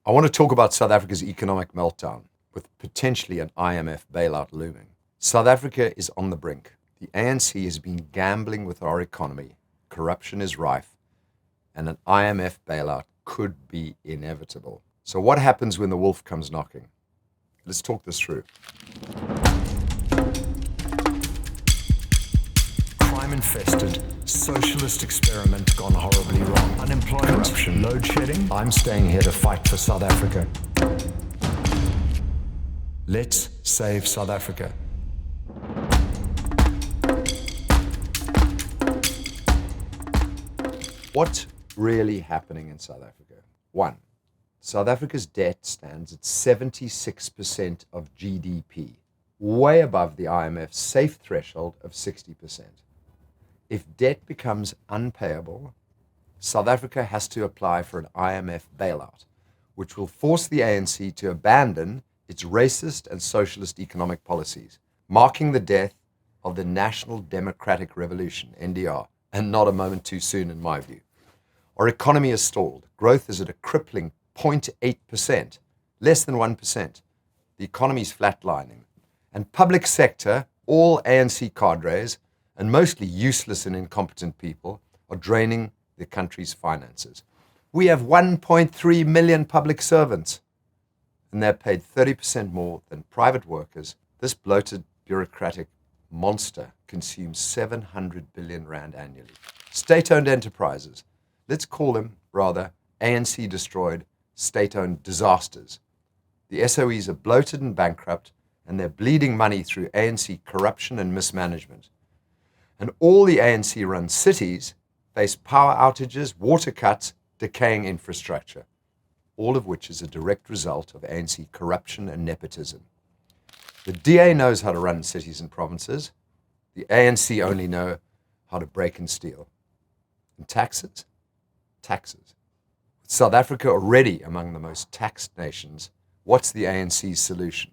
I want to talk about South Africa's economic meltdown, with potentially an IMF bailout looming. South Africa is on the brink. The ANC has been gambling with our economy, corruption is rife, and an IMF bailout could be inevitable. So what happens when the wolf comes knocking? Let's talk this through. Crime-infested, socialist experiment gone horribly wrong. Unemployment, corruption, load shedding. I'm staying here to fight for South Africa. Let's save South Africa. What's really happening in South Africa? 1. South Africa's debt stands at 76% of GDP, way above the IMF's safe threshold of 60%. If debt becomes unpayable, South Africa has to apply for an IMF bailout, which will force the ANC to abandon its racist and socialist economic policies, marking the death of the National Democratic Revolution, NDR, and not a moment too soon in my view. Our economy is stalled. Growth is at a crippling 0.8%, less than 1%. The economy is flatlining. And public sector, all ANC cadres, and mostly useless and incompetent people, are draining the country's finances. We have 1.3 million public servants, and they're paid 30% more than private workers. This bloated bureaucratic monster consumes 700 billion rand annually. State-owned enterprises, let's call them, rather, ANC-destroyed, state-owned disasters. The SOEs are bloated and bankrupt, and they're bleeding money through ANC corruption and mismanagement. And all the ANC-run cities face power outages, water cuts, decaying infrastructure, all of which is a direct result of ANC corruption and nepotism. The DA knows how to run cities and provinces. The ANC only know how to break and steal. And taxes? Taxes. With South Africa already among the most taxed nations, what's the ANC's solution?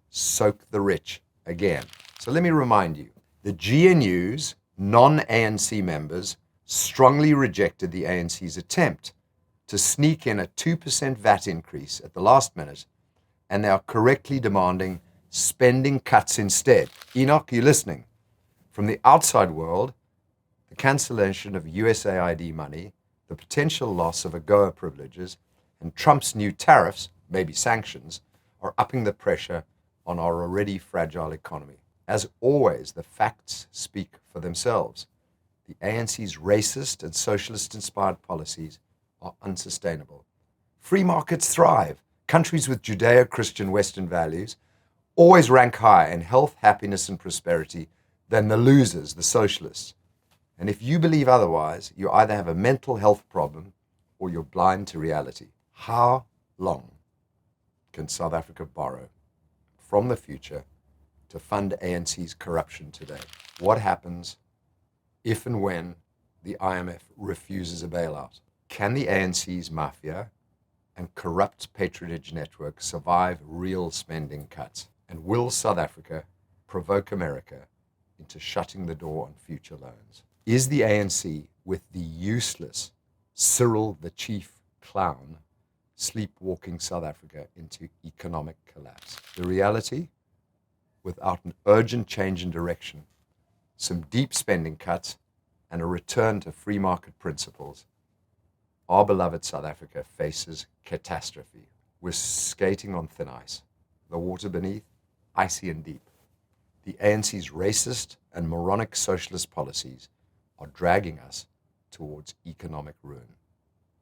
Soak the rich again. So let me remind you, the GNU's non-ANC members strongly rejected the ANC's attempt to sneak in a 2% VAT increase at the last minute, and they are correctly demanding spending cuts instead. Enoch, you listening? From the outside world, the cancellation of USAID money, the potential loss of AGOA privileges, and Trump's new tariffs, maybe sanctions, are upping the pressure on our already fragile economy. As always, the facts speak for themselves. The ANC's racist and socialist-inspired policies are unsustainable. Free markets thrive. Countries with Judeo-Christian Western values always rank higher in health, happiness, and prosperity than the losers, the socialists. And if you believe otherwise, you either have a mental health problem or you're blind to reality. How long can South Africa borrow from the future to fund ANC's corruption today? What happens if and when the IMF refuses a bailout? Can the ANC's mafia and corrupt patronage network survive real spending cuts? And will South Africa provoke America into shutting the door on future loans? Is the ANC, with the useless Cyril the chief clown, sleepwalking South Africa into economic collapse? The reality? Without an urgent change in direction, some deep spending cuts, and a return to free market principles, our beloved South Africa faces catastrophe. We're skating on thin ice. The water beneath, icy and deep. The ANC's racist and moronic socialist policies are dragging us towards economic ruin.